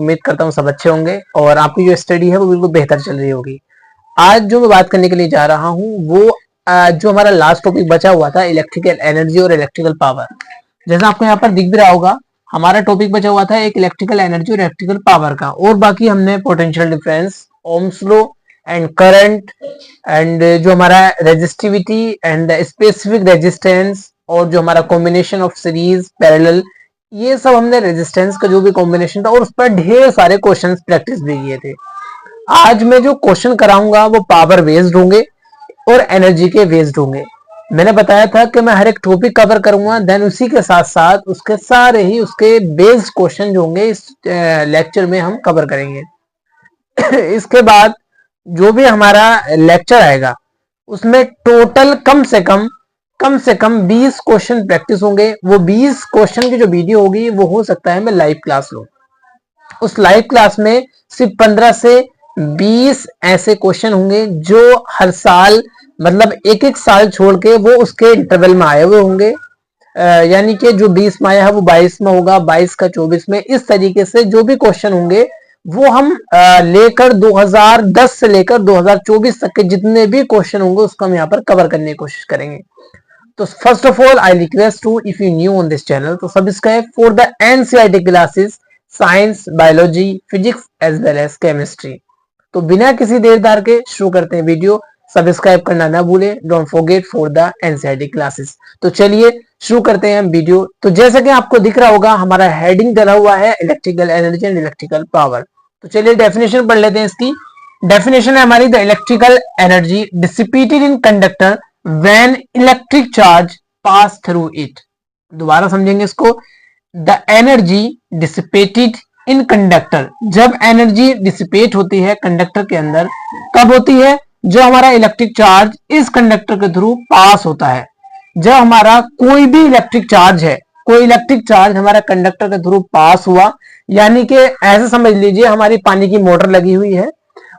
उम्मीद करता हूँ सब अच्छे होंगे और आपकी जो स्टडी है वो बिल्कुल बेहतर चल रही होगी। आज जो मैं बात करने के लिए जा रहा हूँ वो जो हमारा लास्ट टॉपिक बचा हुआ था इलेक्ट्रिकल एनर्जी और इलेक्ट्रिकल पावर। जैसा आपको यहाँ पर दिख भी रहा होगा, हमारा टॉपिक बचा हुआ था एक इलेक्ट्रिकल एनर्जी और इलेक्ट्रिकल पावर का, और बाकी हमने potential difference, Ohm's law and current and जो हमारा रेजिस्टिविटी एंड स्पेसिफिक रेजिस्टेंस और जो हमारा कॉम्बिनेशन ऑफ सीरीज पैरेलल, ये सब हमने रेजिस्टेंस का जो भी कॉम्बिनेशन था और उस पर ढेर सारे क्वेश्चंस प्रैक्टिस भी किए थे। आज मैं जो क्वेश्चन कराऊंगा वो पावर बेस्ड होंगे और एनर्जी के बेस्ड होंगे। मैंने बताया था कि मैं हर एक टॉपिक कवर करूंगा, देन उसी के साथ साथ उसके सारे ही उसके बेस्ड क्वेश्चन जो होंगे इस लेक्चर में हम कवर करेंगे। इसके बाद जो भी हमारा लेक्चर आएगा उसमें टोटल कम से कम 20 क्वेश्चन प्रैक्टिस होंगे। वो 20 क्वेश्चन की जो वीडियो होगी वो हो सकता है मैं लाइव क्लास लूं। उस लाइव क्लास में सिर्फ 15 से 20 ऐसे क्वेश्चन होंगे जो हर साल मतलब एक साल छोड़ के वो उसके इंटरवल में आए हुए होंगे। यानी कि जो 20 में आया है वो 22 में होगा, 22 का 24 में। इस तरीके से जो भी क्वेश्चन होंगे वो हम लेकर 2010 से लेकर 2024 तक के जितने भी क्वेश्चन होंगे उसको हम यहाँ पर कवर करने की कोशिश करेंगे। तो first of all I request to, if you new on this channel तो subscribe for the NCERT classes science, biology, physics as well as chemistry. तो बिना किसी देर के शुरू करते हैं वीडियो। सब्सक्राइब करना ना भूलें, don't forget for the NCERT classes. तो चलिए शुरू करते हैं हम वीडियो। तो जैसा कि आपको दिख रहा होगा हमारा हेडिंग डला हुआ है electrical energy and electrical power. तो चलिए डेफिनेशन पढ़ लेते हैं। इसकी डेफिनेशन है हमारी, the electrical energy dissipated in conductor when electric charge pass through it. दोबारा समझेंगे इसको। The energy dissipated in conductor, जब एनर्जी डिसिपेट होती है कंडक्टर के अंदर, कब होती है? जो हमारा इलेक्ट्रिक चार्ज इस कंडक्टर के थ्रू पास होता है। जब हमारा कोई भी इलेक्ट्रिक चार्ज है, कोई इलेक्ट्रिक चार्ज हमारा कंडक्टर के थ्रू पास हुआ, यानी कि ऐसे समझ लीजिए हमारी पानी की मोटर लगी हुई है।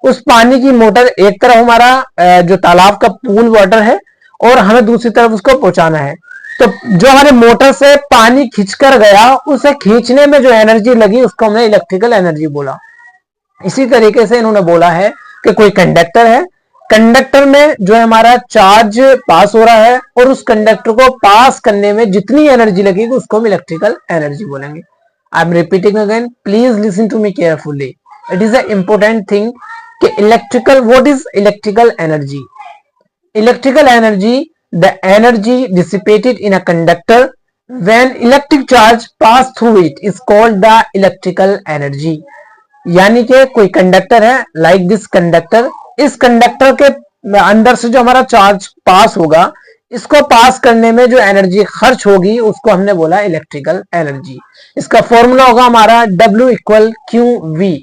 उस पानी की मोटर एक तरफ हमारा जो तालाब का पूल वाटर है और हमें दूसरी तरफ उसको पहुंचाना है। तो जो हमारे मोटर से पानी खींचकर गया, उसे खींचने में जो एनर्जी लगी उसको हमने इलेक्ट्रिकल एनर्जी बोला। इसी तरीके से इन्होंने बोला है कि कोई कंडक्टर है, कंडक्टर में जो है हमारा चार्ज पास हो रहा है और उस कंडक्टर को पास करने में जितनी एनर्जी लगेगी उसको हम इलेक्ट्रिकल एनर्जी बोलेंगे। I am repeating again, please listen to me carefully, it is a important thing कि electrical, what is electrical energy? Electrical energy, the energy dissipated in a conductor when electric charge pass through it is called the electrical energy। यानी कि कोई conductor है, like this conductor, इस conductor के अंदर से जो हमारा चार्ज पास होगा, इसको पास करने में जो एनर्जी खर्च होगी उसको हमने बोला इलेक्ट्रिकल एनर्जी। इसका फॉर्मूला होगा हमारा W इक्वल क्यू वी।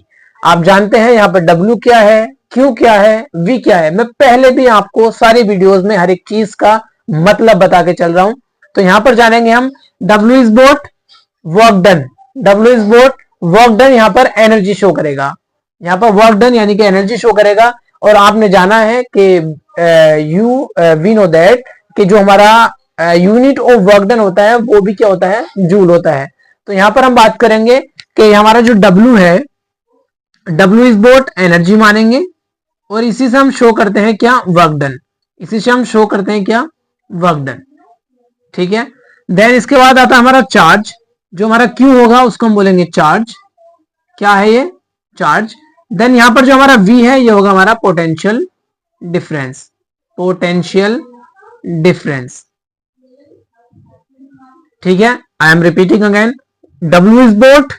आप जानते हैं यहाँ पर W क्या है, Q क्या है, V क्या है। मैं पहले भी आपको सारी वीडियोस में हर एक चीज का मतलब बता के चल रहा हूं। तो यहां पर जानेंगे हम W is what, work done. W is what, work done, यहां पर एनर्जी शो करेगा। यहां पर वर्क डन यानी कि एनर्जी शो करेगा। और आपने जाना है कि वी नो दैट कि जो हमारा यूनिट ऑफ वर्क डन होता है वो भी क्या होता है, जूल होता है। तो यहां पर हम बात करेंगे कि हमारा जो W है, W इज वॉट, एनर्जी मानेंगे और इसी से हम शो करते हैं क्या, वर्क डन। इसी से हम शो करते हैं क्या, वर्क डन। ठीक है। देन इसके बाद आता है हमारा चार्ज। जो हमारा Q होगा उसको हम बोलेंगे चार्ज। क्या है ये, चार्ज। देन यहां पर जो हमारा V है ये होगा हमारा पोटेंशियल डिफरेंस। पोटेंशियल डिफरेंस, ठीक है। I am repeating again, W is what,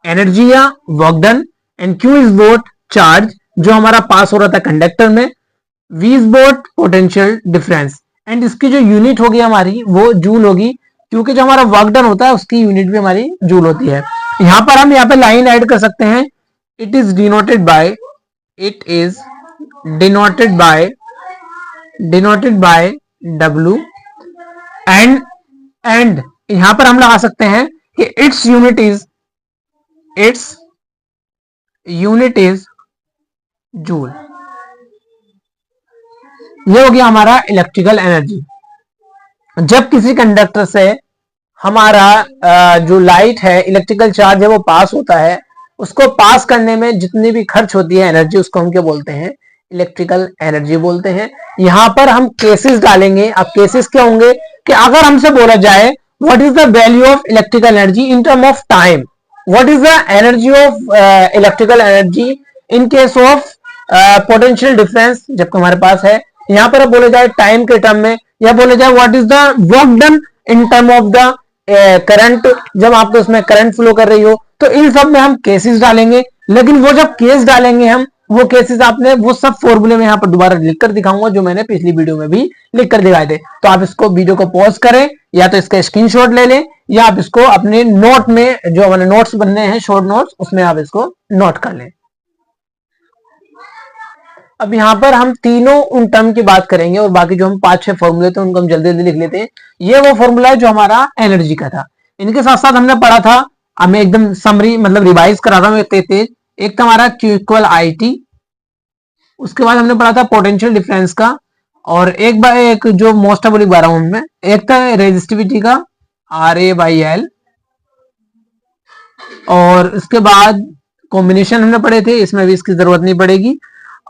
energy या work done, and Q is what, charge जो हमारा पास हो रहा था कंडक्टर में, V is what, potential difference, and इसकी जो यूनिट होगी हमारी वो जूल होगी, क्योंकि जो हमारा वर्क डन होता है उसकी यूनिट भी हमारी जूल होती है। यहां पर हम यहाँ पे लाइन ऐड कर सकते हैं, it is denoted by, it is denoted by W, and यहां पर हम लगा सकते हैं कि इट्स यूनिट इज जूल। ये हो गया हमारा इलेक्ट्रिकल एनर्जी। जब किसी कंडक्टर से हमारा जो लाइट है, इलेक्ट्रिकल चार्ज है वो पास होता है, उसको पास करने में जितनी भी खर्च होती है एनर्जी, उसको हम क्या बोलते हैं, इलेक्ट्रिकल एनर्जी बोलते हैं। यहां पर हम केसेस डालेंगे। अब केसेस क्या होंगे कि अगर हमसे बोला जाए what is the value of electrical energy in term of time, what is the energy of electrical energy in case of potential difference, जबकि हमारे पास है, यहां पर बोले जाए टाइम के टर्म में, या बोले जाए what is the work done in term of the current, जब आपको उसमें करंट फ्लो कर रही हो, तो इन सब में हम केसेस डालेंगे। लेकिन वो जब केस डालेंगे हम, वो केसेस आपने वो सब फॉर्मूले में यहां पर दोबारा लिखकर दिखाऊंगा जो मैंने पिछली वीडियो में भी लिखकर दिखाए थे। तो आप इसको वीडियो को पॉज करें, या तो इसका स्क्रीनशॉट ले लें, या आप इसको अपने नोट में, जो हमारे नोट्स बनने हैं शॉर्ट नोट्स, उसमें आप इसको नोट कर लें। अब यहां पर हम तीनों उन टर्म की बात करेंगे, और बाकी जो हम 5-6 फॉर्मूले थे उनको हम जल्दी जल्दी लिख लेते हैं। ये वो फॉर्मूला है जो हमारा एनर्जी का था। इनके साथ साथ हमने पढ़ा था, हमें एकदम समरी मतलब रिवाइज करा था मैं तेज तेज। एक था हमारा Q इक्वल IT, उसके बाद हमने पढ़ा था पोटेंशियल डिफरेंस का, और एक जो मोस्ट ऑफ बता रहा हूं मैं, एक था रेजिस्टिविटी का RA/L, और उसके बाद कॉम्बिनेशन हमने पढ़े थे, इसमें भी इसकी जरूरत नहीं पड़ेगी।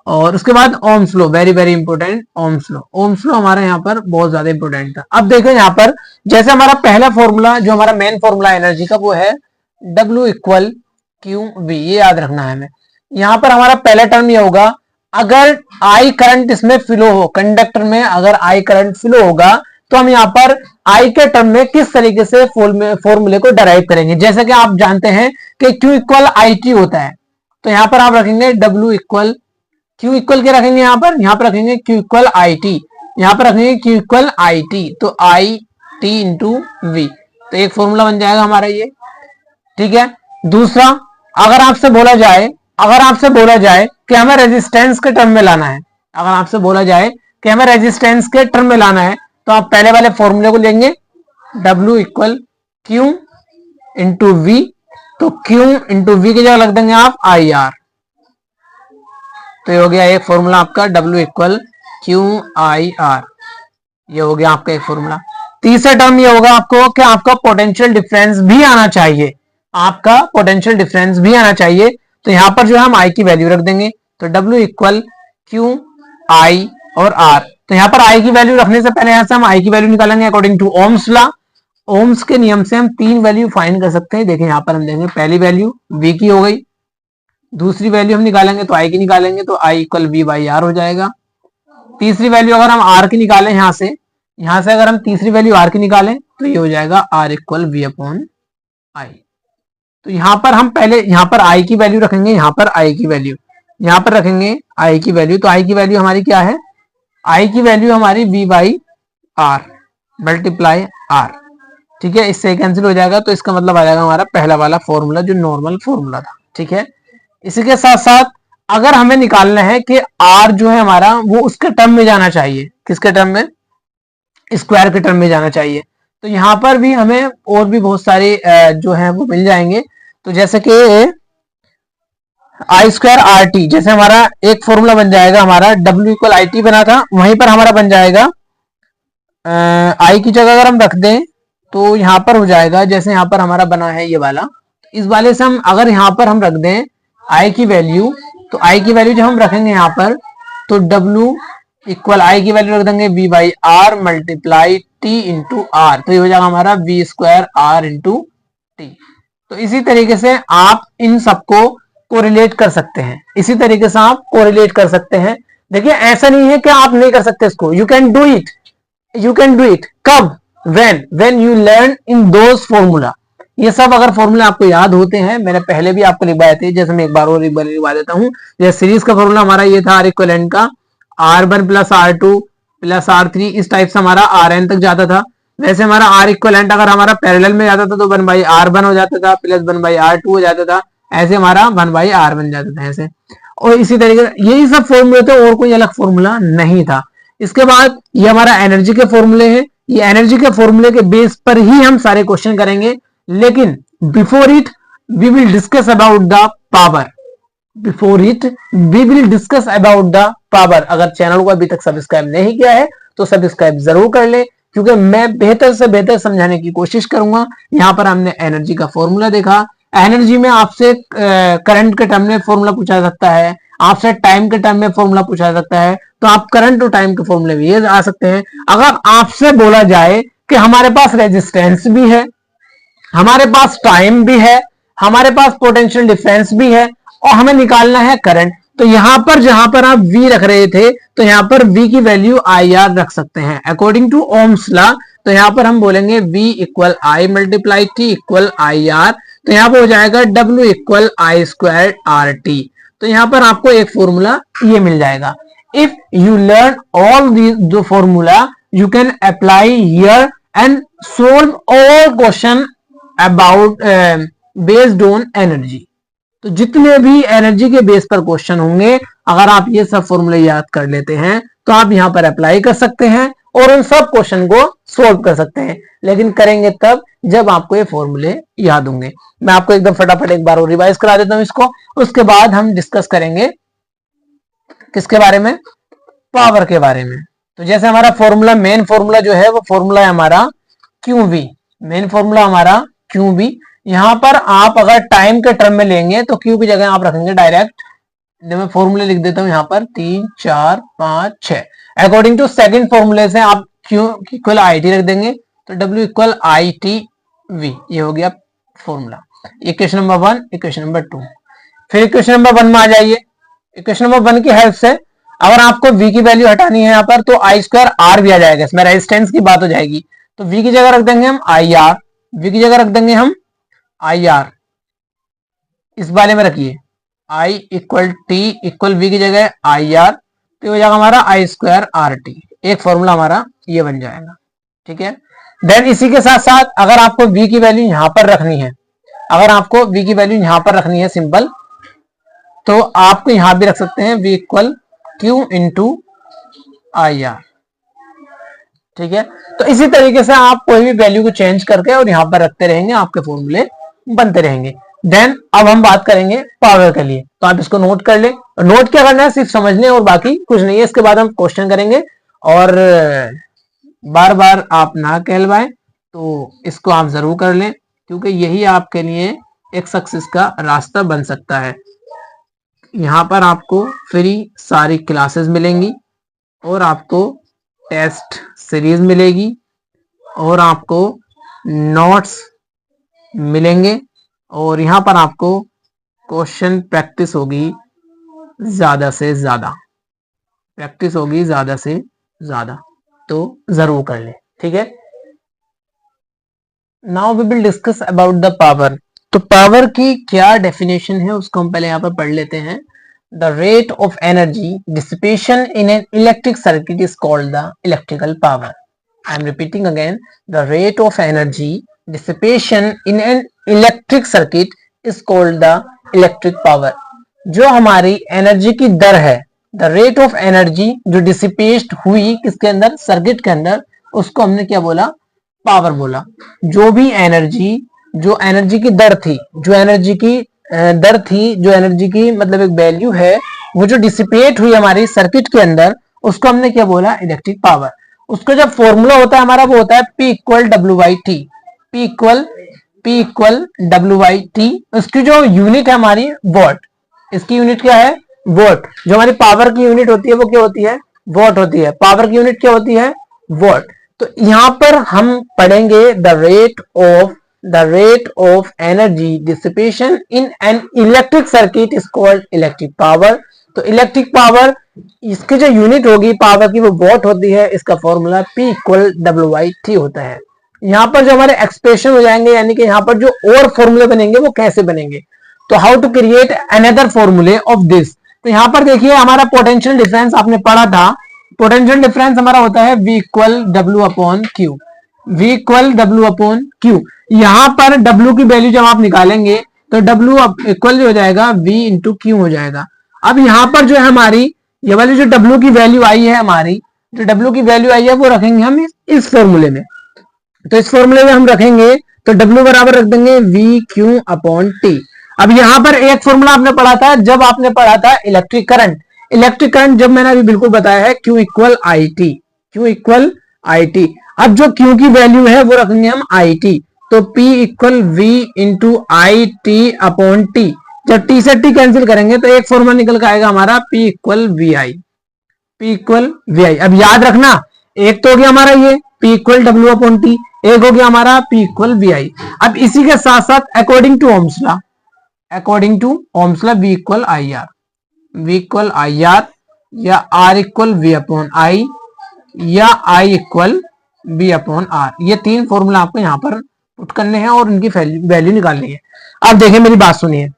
और उसके बाद Ohm's law, very very important ohms law. Ohm's law हमारा यहाँ पर बहुत ज्यादा इंपॉर्टेंट था। अब देखो यहाँ पर, जैसे हमारा पहला फॉर्मूला जो हमारा मेन फॉर्मूला एनर्जी का, वो है W इक्वल QV, ये याद रखना है हमें। यहाँ पर हमारा पहला टर्म ये होगा, अगर I करंट इसमें फ्लो हो, कंडक्टर में अगर I करंट फ्लो होगा, तो हम यहाँ पर I के टर्म में किस तरीके से फॉर्मूले को डराइव करेंगे। जैसे कि आप जानते हैं कि Q इक्वल IT होता है, तो यहाँ पर आप रखेंगे W इक्वल, Q इक्वल क्या रखेंगे यहाँ पर रखेंगे Q इक्वल IT, यहाँ पर रखेंगे Q इक्वल IT, तो IT इंटू V, तो एक फॉर्मूला बन जाएगा हमारा ये, ठीक है। दूसरा, अगर आपसे बोला जाए कि हमें रेजिस्टेंस के टर्म में लाना है, अगर आपसे बोला जाए कि हमें रेजिस्टेंस के टर्म में लाना है, तो आप पहले वाले फॉर्मूले को लेंगे, W equal Q into V, तो Q इंटू V की जगह रख देंगे आप IR, तो ये हो गया एक फॉर्मूला आपका W इक्वल QIR, ये हो गया आपका एक फॉर्मूला। तीसरा टर्म ये होगा आपको कि आपका पोटेंशियल डिफरेंस भी आना चाहिए, आपका पोटेंशियल डिफरेंस भी आना चाहिए, तो यहां पर जो है हम I की वैल्यू रख देंगे, तो W इक्वल QI और R, तो यहां पर I की वैल्यू रखने से पहले यहां से हम I की वैल्यू निकालेंगे according to Ohm's law. Ohm's के नियम से हम 3 वैल्यू फाइंड कर सकते हैं। देखिए यहां पर हम देंगे, पहली वैल्यू V की हो गई, दूसरी वैल्यू हम निकालेंगे तो I की निकालेंगे, तो I इक्वल V/R हो जाएगा। तीसरी वैल्यू अगर हम R की निकालें, यहां से अगर हम तीसरी वैल्यू R की निकालें, तो ये हो जाएगा R इक्वल V/I। तो यहां पर हम पहले यहाँ पर I की वैल्यू रखेंगे, यहाँ पर I की वैल्यू, यहाँ पर रखेंगे I की वैल्यू, तो I की वैल्यू हमारी क्या है, I की वैल्यू हमारी V/R मल्टीप्लाई R, ठीक है, इससे कैंसिल हो जाएगा, तो इसका मतलब आ जाएगा हमारा पहला वाला फॉर्मूला जो नॉर्मल फॉर्मूला था, ठीक है। इसी के साथ साथ अगर हमें निकालना है कि R जो है हमारा, वो उसके टर्म में जाना चाहिए, किसके टर्म में, स्क्वायर के टर्म में जाना चाहिए, तो यहां पर भी हमें और भी बहुत सारे जो है वो मिल जाएंगे। तो जैसे कि I² RT, जैसे हमारा एक फॉर्मूला बन जाएगा, हमारा W इक्वल IT बना था, वहीं पर हमारा बन जाएगा I की जगह अगर हम रख दें, तो यहां पर हो जाएगा, जैसे यहां पर हमारा बना है ये वाला, इस वाले से हम अगर यहां पर हम रख दें I की वैल्यू, तो I की वैल्यू जब हम रखेंगे यहां पर, तो W इक्वल I की वैल्यू रख देंगे V/R multiply T into R, तो ये हो जाएगा हमारा V² R इंटू T। तो इसी तरीके से आप इन सबको कोरिलेट कर सकते हैं, इसी तरीके से आप कोरिलेट कर सकते हैं। देखिए ऐसा नहीं है कि आप नहीं कर सकते इसको, यू कैन डू इट। कब, when you learn in those formula. ये सब अगर फॉर्मूला आपको याद होते हैं, मैंने पहले भी आपको लिखवाए थे, जैसे मैं एक बार लिखवा देता हूँ। जैसे सीरीज का फॉर्मूला हमारा ये था, R इक्वलेंट का R1 plus R2 plus R3, इस टाइप से हमारा Rn तक जाता था। वैसे हमारा R इक्वलेंट अगर हमारा पैरेलल में जाता था तो 1/R1 हो जाता था, प्लस 1/R2 हो जाता था, ऐसे हमारा 1/R बन जाता था ऐसे। और इसी तरीके से यही सब फॉर्मूले थे, और कोई अलग फॉर्मूला नहीं था। इसके बाद ये हमारा एनर्जी के फॉर्मूले हैं, ये एनर्जी के फॉर्मूले के बेस पर ही हम सारे क्वेश्चन करेंगे, लेकिन before it we will discuss about the power. अगर चैनल को अभी तक सब्सक्राइब नहीं किया है तो सब्सक्राइब जरूर कर ले, क्योंकि मैं बेहतर से बेहतर समझाने की कोशिश करूंगा। यहाँ पर हमने एनर्जी का फॉर्मूला देखा, एनर्जी में आपसे करंट के टर्म में फॉर्मूला पूछा जा सकता है, आपसे टाइम के टर्म में फॉर्मूला पूछा जा सकता है, तो आप करंट और टाइम के फॉर्मूले भी ये आ सकते हैं। अगर आपसे बोला जाए कि हमारे पास रेजिस्टेंस भी है, हमारे पास टाइम भी है, हमारे पास पोटेंशियल डिफरेंस भी है और हमें निकालना है करंट, तो यहां पर जहां पर आप V रख रहे थे तो यहां पर V की वैल्यू IR रख सकते हैं अकॉर्डिंग टू ओम्स लॉ। तो यहां पर हम बोलेंगे V equal I multiply T equal IR, तो यहां पर हो जाएगा W equal I square RT। तो यहां पर आपको एक फॉर्मूला ये मिल जाएगा। If you learn all the formula you can apply here and solve all question about based on energy. तो जितने भी एनर्जी के बेस पर क्वेश्चन होंगे, अगर आप ये सब फॉर्मूले याद कर लेते हैं तो आप यहां पर अप्लाई कर सकते हैं और उन सब क्वेश्चन को सोल्व कर सकते हैं। लेकिन करेंगे तब जब आपको ये फॉर्मूले याद होंगे। मैं आपको एकदम फटाफट एक बार और रिवाइज करा देता हूं इसको, उसके बाद हम डिस्कस करेंगे किसके बारे में, पावर के बारे में। तो जैसे हमारा फॉर्मूला, मेन फॉर्मूला जो है वो फॉर्मूला है हमारा QV, मेन फॉर्मूला हमारा QV। यहां पर आप अगर टाइम के टर्म में लेंगे तो Q की जगह आप रखेंगे डायरेक्ट, मैं फॉर्मूले लिख देता हूं यहां पर 3 4 5 6। अकॉर्डिंग टू सेकंड फॉर्मूले से आप Q इक्वल IT रख देंगे, तो W इक्वल ITV, ये हो गया formula. Equation number 1, equation number 2। फिर इक्वेशन नंबर 1 में आ जाइए। इक्वेशन नंबर 1 की हेल्प से अगर आपको V की वैल्यू हटानी है यहाँ पर तो I स्क्वायर R भी आ जाएगा, इसमें रेजिस्टेंस की बात हो जाएगी। तो V की जगह रख देंगे हम IR, V की जगह रख देंगे हम IR, इस वाले में रखिए I equal T equal V की जगह IR, तो हो जाएगा हमारा I स्क्वायर RT। एक फॉर्मूला हमारा ये बन जाएगा, ठीक है। देन इसी के साथ साथ अगर आपको V की वैल्यू यहां पर रखनी है, अगर आपको V की वैल्यू यहां पर रखनी है सिंपल, तो आपको यहां भी रख सकते हैं V equal Q into IR, ठीक है। तो इसी तरीके से आप कोई भी वैल्यू को चेंज करके और यहां पर रखते रहेंगे, आपके फॉर्मूले बनते रहेंगे। देन अब हम बात करेंगे पावर के लिए, तो आप इसको नोट कर ले। नोट क्या करना है, सिर्फ समझने और बाकी कुछ नहीं है। इसके बाद हम क्वेश्चन करेंगे और बार बार आप ना कहलवाएं, तो इसको आप जरूर कर लें, क्योंकि यही आपके लिए एक सक्सेस का रास्ता बन सकता है। यहाँ पर आपको फ्री सारी क्लासेस मिलेंगी और आपको टेस्ट सीरीज मिलेगी और आपको नोट्स मिलेंगे और यहाँ पर आपको क्वेश्चन प्रैक्टिस होगी ज्यादा से ज्यादा, प्रैक्टिस होगी ज्यादा से ज्यादा, तो जरूर कर ले, ठीक है। Now we will discuss about the power. तो पावर की क्या डेफिनेशन है उसको हम पहले यहाँ पर पढ़ लेते हैं। The rate of energy dissipation in an electric circuit is called the electrical power. I am repeating again, the rate of energy dissipation in an electric circuit is called the electric power. जो हमारी energy की दर है, the rate of energy जो dissipate हुई किसके अंदर, circuit के अंदर, उसको हमने क्या बोला, पावर बोला। जो भी एनर्जी, जो एनर्जी की दर थी, जो एनर्जी की दर थी, जो एनर्जी की मतलब एक वैल्यू है, वो जो डिसिपेट हुई हमारी सर्किट के अंदर, उसको हमने क्या बोला, इलेक्ट्रिक पावर। उसका जब फॉर्मूला होता है हमारा वो होता है P equal W by T, P equal W by T. उसकी जो यूनिट है हमारी वॉट, इसकी यूनिट क्या है, वॉट। जो हमारी पावर की यूनिट होती है वो क्या होती है, वॉट होती है। पावर की यूनिट क्या होती है, वॉट। तो यहां पर हम पढ़ेंगे the rate of energy dissipation in an electric circuit is called electric power। तो इलेक्ट्रिक पावर, इसकी जो यूनिट होगी पावर की वो वॉट होती है। इसका formula P equal W by T होता है। यहाँ पर जो हमारे एक्सप्रेशन हो जाएंगे, यानी कि यहाँ पर जो और फॉर्मूले बनेंगे वो कैसे बनेंगे, तो हाउ टू क्रिएट अनदर फॉर्मूले ऑफ दिस। तो यहाँ पर देखिए हमारा पोटेंशियल डिफरेंस आपने पढ़ा था, पोटेंशियल डिफरेंस हमारा होता है V equal W upon Q, V equal W upon Q। यहां पर W की वैल्यू जब आप निकालेंगे तो W इक्वल हो जाएगा V इंटू Q हो जाएगा। अब यहां पर जो है हमारी ये वाली जो W की वैल्यू आई है, हमारी जो W की वैल्यू आई है वो रखेंगे हम इस फॉर्मूले में। तो इस फॉर्मूले में हम रखेंगे तो W बराबर रख देंगे V Q अपॉन T। अब यहां पर एक फॉर्मूला आपने पढ़ा था, जब आपने पढ़ा था इलेक्ट्रिक करंट, इलेक्ट्रिक करंट जब मैंने अभी बिल्कुल बताया है Q equal I T, Q equal I T. अब जो Q की वैल्यू है वो रखेंगे हम IT, तो P equal V into I T upon T. जब T से T कैंसिल करेंगे तो एक फॉर्मूला निकल के आएगा हमारा P equal V I. P equal V I, अब याद रखना एक तो हो गया हमारा ये P equal W upon T, एक हो गया हमारा P इक्वल वी आई। अब इसी के साथ साथ according to Ohm's law, according to Ohm's law V equal I R, V equal I R या R equal V upon I या I equal B upon R, ये तीन फॉर्मूला आपको यहाँ पर पुट करने हैं और इनकी वैल्यू निकालनी है। अब देखिए मेरी बात सुनिए,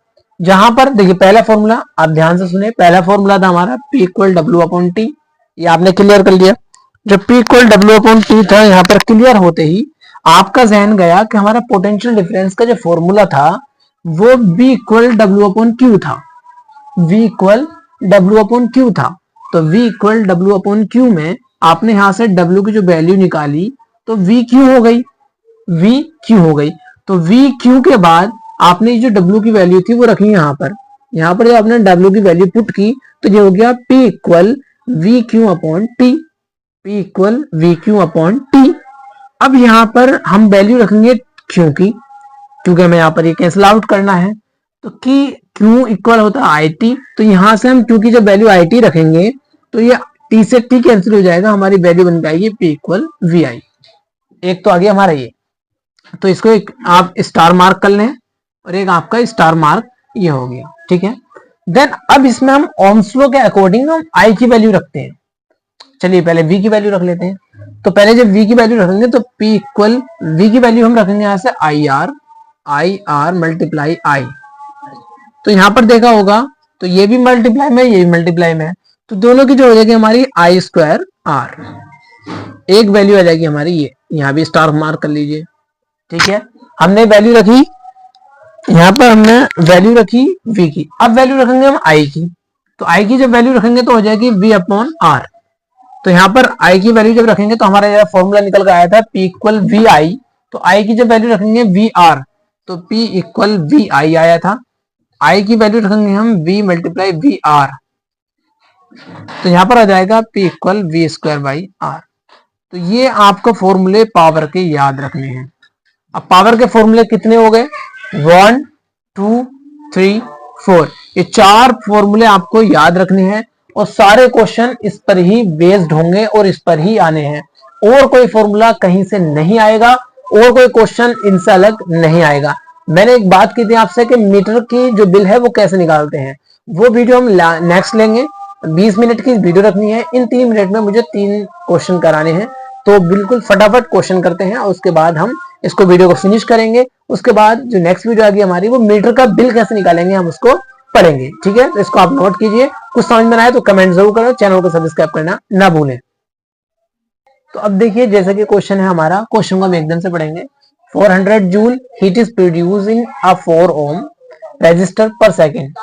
जहां पर देखिए पहला फॉर्मूला आप ध्यान से सुनिए, पहला फॉर्मूला था हमारा P equal W upon T, ये आपने क्लियर कर लिया। जब P equal W upon T था यहाँ पर क्लियर होते ही आपका जहन गया कि हमारा पोटेंशियल डिफरेंस का जो फॉर्मूला था वो V equal W upon Q था, V equal W upon Q था। तो V equal W upon Q में आपने यहां से W की जो वैल्यू निकाली तो V क्यू हो गई, V क्यू हो गई। तो V क्यू के बाद आपने जो W की वैल्यू थी वो रखी यहाँ पर, यहाँ पर जब आपने W की वैल्यू पुट की तो ये हो गया P equal we Q upon T, P equal we Q upon T. अब यहाँ पर हम वैल्यू रखेंगे क्यू की, क्योंकि हमें यहाँ पर ये कैंसिल आउट करना है, तो कि क्यू इक्वल होता है आई टी, तो यहां से हम क्यू की जब वैल्यू आई टी रखेंगे तो ये टी से टी कैंसिल हो जाएगा, हमारी वैल्यू बन जाएगी P इक्वल वी आई। एक तो आ गया हमारा ये, तो इसको एक आप स्टार मार्क कर लें और एक आपका स्टार मार्क ये हो गया, ठीक है। देन अब इसमें हम ओम्स लॉ के अकॉर्डिंग हम आई की वैल्यू रखते हैं। चलिए पहले V की वैल्यू रख लेते हैं। तो पहले जब V की वैल्यू रखेंगे तो P इक्वल V की वैल्यू हम रखेंगे यहां से आई आर मल्टीप्लाई आई। तो यहां पर देखा होगा तो ये भी मल्टीप्लाई में ये भी मल्टीप्लाई में, तो दोनों की जो हो जाएगी हमारी आई स्क्वायर आर, एक वैल्यू आ जाएगी हमारी ये, यहाँ भी स्टार मार्क कर लीजिए, ठीक है। हमने वैल्यू रखी, यहाँ पर हमने वैल्यू रखी V की, अब वैल्यू रखेंगे हम I की। तो I की जब वैल्यू रखेंगे तो हो जाएगी V अपॉन आर। तो यहाँ पर I की वैल्यू जब रखेंगे तो हमारा फॉर्मूला निकल कर आया था P इक्वल वी आई, तो I की जब वैल्यू रखेंगे वी आर तो P इक्वल वी आई आया था। I की वैल्यू रखेंगे हम V मल्टीप्लाई वी आर, तो यहां पर आ जाएगा P equal V square by R. तो ये आपको फॉर्मूले पावर के याद रखने हैं। अब पावर के फॉर्मूले कितने हो गए, 1 2 3 4, ये चार फॉर्मूले आपको याद रखने हैं और सारे क्वेश्चन इस पर ही बेस्ड होंगे और इस पर ही आने हैं, और कोई फॉर्मूला कहीं से नहीं आएगा और कोई क्वेश्चन इनसे अलग नहीं आएगा। मैंने एक बात की थी आपसे कि मीटर की जो बिल है वो कैसे निकालते हैं, वो वीडियो हम नेक्स्ट लेंगे। 20 मिनट की वीडियो रखनी है, इन 3 मिनट में मुझे 3 क्वेश्चन कराने हैं, तो बिल्कुल फटाफट क्वेश्चन करते हैं और उसके बाद हम इसको वीडियो को फिनिश करेंगे। उसके बाद जो नेक्स्ट वीडियो आएगी हमारी वो मीटर का बिल कैसे निकालेंगे हम उसको पढ़ेंगे, ठीक है। तो इसको आप नोट कीजिए, कुछ समझ में आए तो कमेंट जरूर करो, चैनल को सब्सक्राइब करना ना भूलें। तो अब देखिए जैसा कि क्वेश्चन है हमारा, क्वेश्चन को हम एकदम से पढ़ेंगे। 400 joule heat is produce in a 4 ohm resistor per second,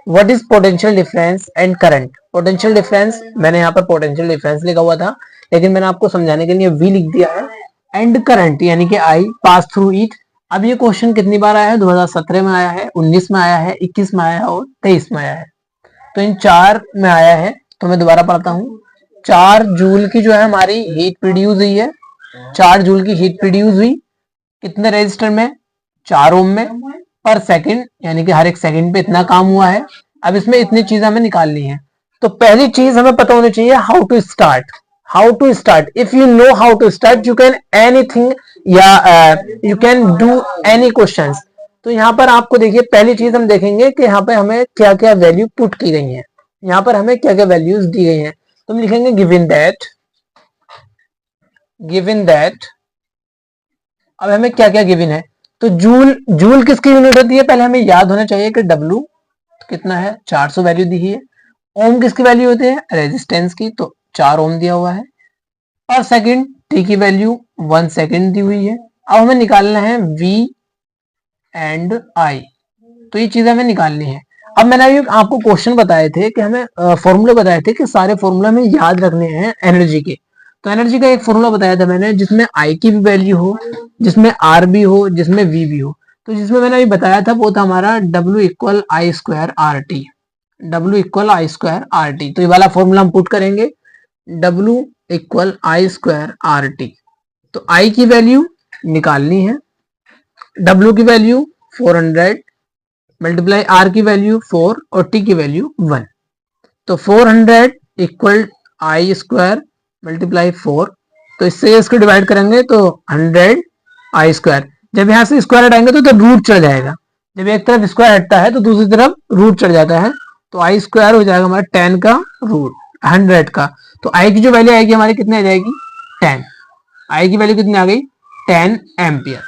what is potential difference and current. Potential difference मैंने यहाँ पर पोटेंशियल डिफरेंस लिखा हुआ था, लेकिन मैंने आपको समझाने के लिए V लिख दिया है, एंड करंट यानी कि I पास थ्रू इट। अब ये क्वेश्चन कितनी बार आया है, 2017 में आया है, 19 में आया है, 21 में आया है और 23 में आया है। तो इन 4 में आया है, तो मैं दोबारा पढ़ता हूँ। 4 जूल की जो है हमारी हीट प्रोड्यूस हुई है, 4 जूल की हीट प्रोड्यूस हुई कितने रेजिस्टर में, 4 ओम में, पर सेकंड यानी कि हर एक सेकंड पे इतना काम हुआ है। अब इसमें इतनी चीज हमें निकालनी है, तो पहली चीज हमें पता होनी चाहिए how to start. How to start, if you know how to start you can anything या you can do any questions. तो यहाँ पर आपको देखिए पहली चीज हम देखेंगे कि यहाँ पे हमें क्या क्या वैल्यू पुट की गई है, यहाँ पर हमें क्या क्या वैल्यूज दी गई हैं। तो हम लिखेंगे गिवन दैट अब हमें क्या क्या गिवन है, तो जूल किसकी यूनिट होती है, पहले हमें याद होना चाहिए कि W कितना है, 400 वैल्यू दी है। ओम किसकी वैल्यू होती है, रेजिस्टेंस की, तो 4 ओम दिया हुआ है। पर सेकंड T की वैल्यू 1 सेकंड दी हुई है। अब हमें निकालना है V एंड I, तो ये चीजें हमें निकालनी है। अब मैंने अभी आपको क्वेश्चन बताए थे कि हमें फॉर्मूले बताए थे कि सारे फॉर्मूला हमें याद रखने हैं एनर्जी के। तो एनर्जी का एक फॉर्मूला बताया था मैंने जिसमें I की भी वैल्यू हो, जिसमें R भी हो, जिसमें V भी हो। तो जिसमें मैंने अभी बताया था वो था हमारा W equal I square R T, W equal I square R T. तो ये वाला फॉर्मूला हम पुट करेंगे, W equal I square R T. तो I की वैल्यू निकालनी है, W की वैल्यू 400 मल्टीप्लाई R की वैल्यू 4 और T की वैल्यू 1। तो 400 इक्वल आई स्क्वायर मल्टीप्लाई 4, तो इससे इसको डिवाइड करेंगे तो 100 आई स्क्वायर। जब यहाँ से स्क्वायर हटाएंगे तो रूट चढ़ जाएगा, जब एक तरफ स्क्वायर हटता है तो दूसरी तरफ रूट चढ़ जाता है, तो आई स्क्वायर हो जाएगा हमारा 10 का रूट 100 का। तो आई की जो वैल्यू आएगी हमारी कितनी आ जाएगी 10। आई की वैल्यू कितनी आ गई 10 एम्पियर।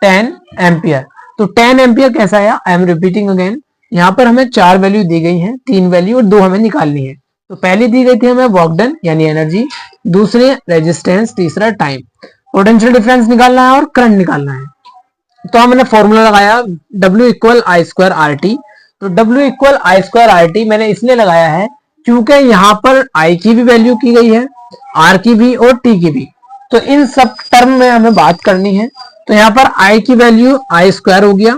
10 एम्पियर, तो 10 एम्पियर कैसा आया, आई एम रिपीटिंग अगेन। यहाँ पर हमें 4 वैल्यू दी गई हैं, 3 वैल्यू और 2 हमें निकालनी है। तो पहली दी गई थी हमें वर्क डन यानी एनर्जी, दूसरे रेजिस्टेंस, तीसरा टाइम। पोटेंशियल डिफरेंस निकालना है और करंट निकालना है। तो हमने फॉर्मूला लगाया W equal I square R T. तो W equal I square R T मैंने इसलिए लगाया है क्योंकि यहाँ पर I की भी वैल्यू की गई है, R की भी और T की भी, तो इन सब टर्म में हमें बात करनी है। तो यहाँ पर I की वैल्यू आई स्क्वायर हो गया,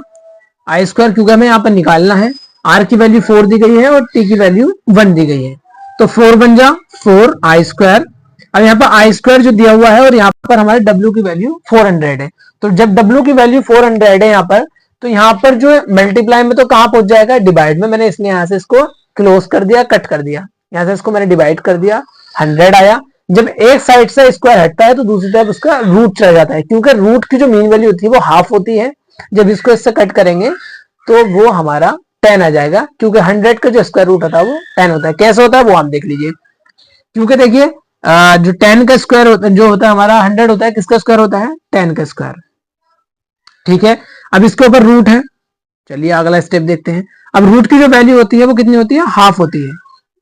आई स्क्वायर क्योंकि हमें यहाँ पर निकालना है। R की वैल्यू 4 दी गई है और T की वैल्यू 1 दी गई है, तो 4 बन जा 4 आई स्क्वायर। अब यहाँ पर आई स्क्वायर जो दिया हुआ है और यहाँ पर हमारे W की वैल्यू 400 है, तो जब W की वैल्यू 400 है यहाँ पर, तो यहाँ पर जो मल्टीप्लाई में तो कहाँ पहुंच जाएगा डिवाइड में। मैंने इसलिए यहाँ से इसको क्लोज कर दिया, कट कर दिया, यहाँ से इसको मैंने डिवाइड कर दिया, 100 आया। जब एक साइड से स्क्वायर हटता है तो दूसरी तरफ उसका रूट चला जाता है, क्योंकि रूट की जो मीन वैल्यू होती है वो हाफ होती है। जब इसको इससे कट करेंगे तो वो हमारा 10 आ जाएगा, क्योंकि 100 का जो स्क्वायर रूट होता है वो 10 होता है। कैसे होता है वो आप देख लीजिए, क्योंकि देखिए जो 10 का स्क्वायर जो होता है हमारा 100 होता है, किसका स्क्वायर होता है 10 का स्क्वायर। ठीक है, अब इसके ऊपर रूट है, चलिए अगला स्टेप देखते हैं। अब रूट की जो वैल्यू होती है वो कितनी होती है, हाफ होती है।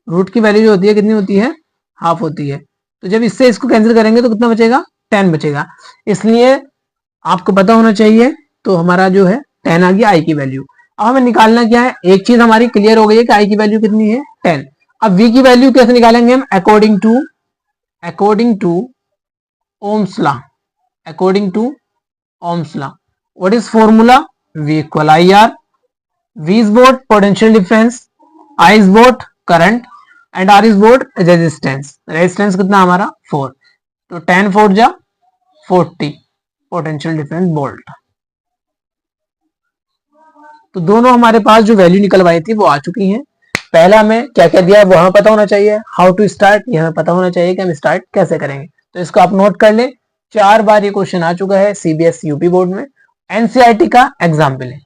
रूट की वैल्यू जो होती है कितनी होती है, हाफ होती है। तो जब इससे इसको कैंसिल करेंगे तो कितना बचेगा 10 बचेगा। इसलिए आपको पता होना चाहिए, तो हमारा जो है 10 आ गया आई की वैल्यू। अब हमें निकालना क्या है, एक चीज हमारी क्लियर हो गई है कि आई की वैल्यू कितनी है 10। अब वी की वैल्यू कैसे निकालेंगे हम, according to Ohm's law, according to Ohm's law. What is formula, V equal I R. V is what potential difference, I is what current and R is what resistance. Resistance कितना हमारा 4, तो 10 4 जा 40 potential difference volt. तो दोनों हमारे पास जो value निकलवाई थी वो आ चुकी हैं। पहला हमें क्या क्या दिया है वो हमें पता होना चाहिए, हाउ टू स्टार्ट ये हमें पता होना चाहिए कि हम स्टार्ट कैसे करेंगे। तो इसको आप नोट कर ले, 4 बार ये क्वेश्चन आ चुका है CBSE यूपी बोर्ड में, NCERT का एग्जाम्पल है।